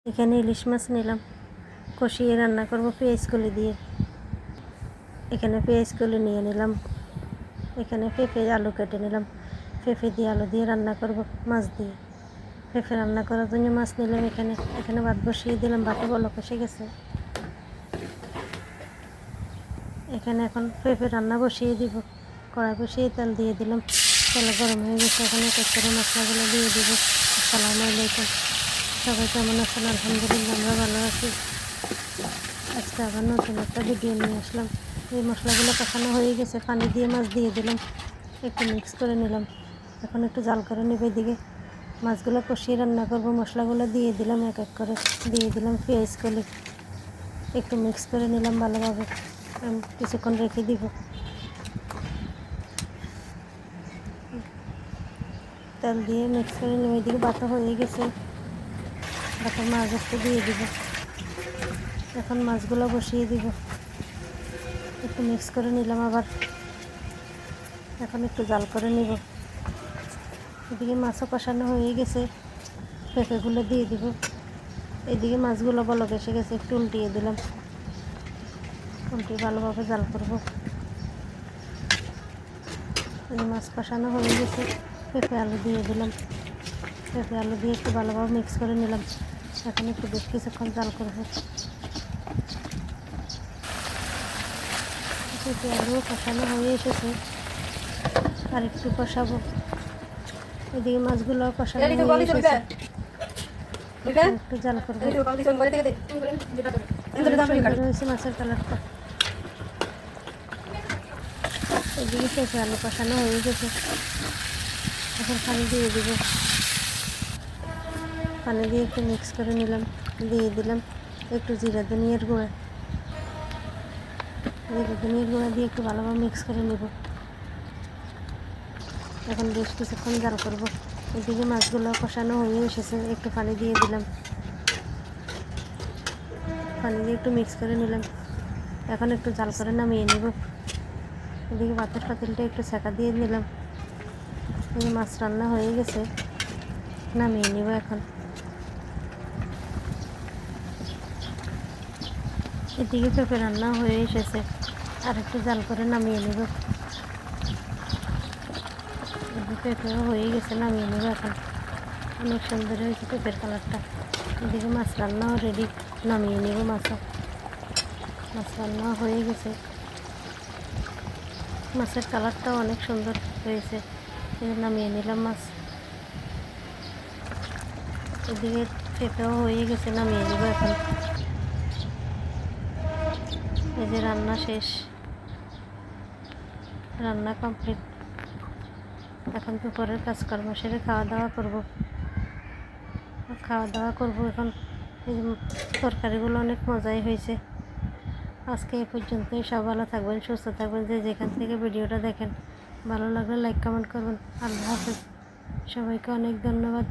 এখানে ইলিশ মাছ নিলাম, কষিয়ে রান্না করব পেঁয়াজ কলি দিয়ে। এখানে পেঁয়াজ কলি নিয়ে নিলাম, এখানে পেঁপে আলু কেটে নিলাম, পেঁপে দিয়ে আলু দিয়ে রান্না করব মাছ দিয়ে। পেঁপে রান্না করার জন্য মাছ নিলাম। এখানে ভাত বসিয়ে দিলাম, ভাতে বলক এসে গেছে। এখানে এখন পেঁপে রান্না বসিয়ে দিব, কড়াই বসিয়ে তেল দিয়ে দিলাম, তেল গরম হয়ে গেছে। এখানে এক করে মশলাগুলো দিয়ে দিব। আসসালামু আলাইকুম, সবাই কেমন আছেন? আলহামদুলিল্লাহ, আমরা ভালো আছি। আজকে আবার নতুন একটা ভিডিও নিয়ে আসলাম। এই মশলাগুলো কষানো হয়ে গেছে, পানি দিয়ে মাছ দিয়ে দিলাম, একটু মিক্স করে নিলাম। এখন একটু জাল করে নেবে। এদিকে মাছগুলো কষিয়ে রান্না করব। মশলাগুলো দিয়ে দিলাম, এক এক করে দিয়ে দিলাম পেঁয়াজ কলি, একটু মিক্স করে নিলাম ভালোভাবে, কিছুক্ষণ রেখে দিব। তেল দিয়ে মিক্স করে নেবে। এদিকে বাটা হয়ে গেছে, বাটা মাছ একটু দিয়ে দিব। এখন মাছগুলো বসিয়ে দিব, একটু মিক্স করে নিলাম আবার। এখন একটু জাল করে নিব। এদিকে মাছও কষানো হয়ে গেছে, পেঁপেগুলো দিয়ে দিব। এদিকে মাছগুলো বলক এসে গেছে, একটু উল্টিয়ে দিলাম, উল্টিয়ে ভালোভাবে জাল করব। এই মাছ কষানো হয়ে গেছে, পেঁপে আলু দিয়ে দিলাম, পেঁপে আলু দিয়ে একটু ভালোভাবে মিক্স করে নিলাম। এখন একটু বেশ কিছুক্ষণ জাল করব। পেঁপে আলু কষানো হয়ে এসেছে, আর একটু কষাবো। এদিকে মাছগুলো কষানো হয়ে এসেছে, একটু জাল করবো। হয়েছে মাছের কালারটা। এদিকে পেঁপে আলু কষানো হয়ে গেছে, এখন পানি দিয়ে দিব। পানি দিয়ে একটু মিক্স করে নিলাম, দিয়ে দিলাম একটু জিরা ধনিয়ার গুঁড়া। জিরা ধনিয়ার গুঁড়া দিয়ে একটু ভালোভাবে মিক্স করে নেব। এখন বেশ কিছুক্ষণ জাল করব। এদিকে মাছগুলো কষানো হয়ে এসেছে, একটু পানি দিয়ে দিলাম, পানি দিয়ে একটু মিক্স করে নিলাম। এখন একটু জাল করে নামিয়ে নেব। এদিকে ভাতের পাতিলটা একটু সেঁকা দিয়ে নিলাম। এই মাছ রান্না হয়ে গেছে, নামিয়ে নেব এখন। এদিকে পেঁপে রান্না হয়ে এসেছে, আর একটু জাল করে নামিয়ে নেব। পেঁপেও হয়ে গেছে, নামিয়ে নেব এখন। অনেক সুন্দর হয়েছে পেঁপের কালারটা। এদিকে মাছ রান্নাও রেডি, নামিয়ে নেব মাছও। মাছ রান্নাও হয়ে গেছে, মাছের কালারটাও অনেক সুন্দর হয়েছে, নামিয়ে নিলাম মাছ। এদিকে পেঁপেও হয়ে গেছে, নামিয়ে নেব এখন। এই যে রান্না শেষ, রান্না কমপ্লিট। এখন দুপুরের কাজকর্ম সেরে খাওয়া দাওয়া করব এখন। এই যে তরকারিগুলো অনেক মজাই হয়েছে। আজকে এই পর্যন্তই। সব ভালো থাকবেন, সুস্থ থাকবেন, যে যেখান থেকে ভিডিওটা দেখেন। ভালো লাগলে লাইক কমেন্ট করবেন। আল্লাহ হাফেজ, সবাইকে অনেক ধন্যবাদ।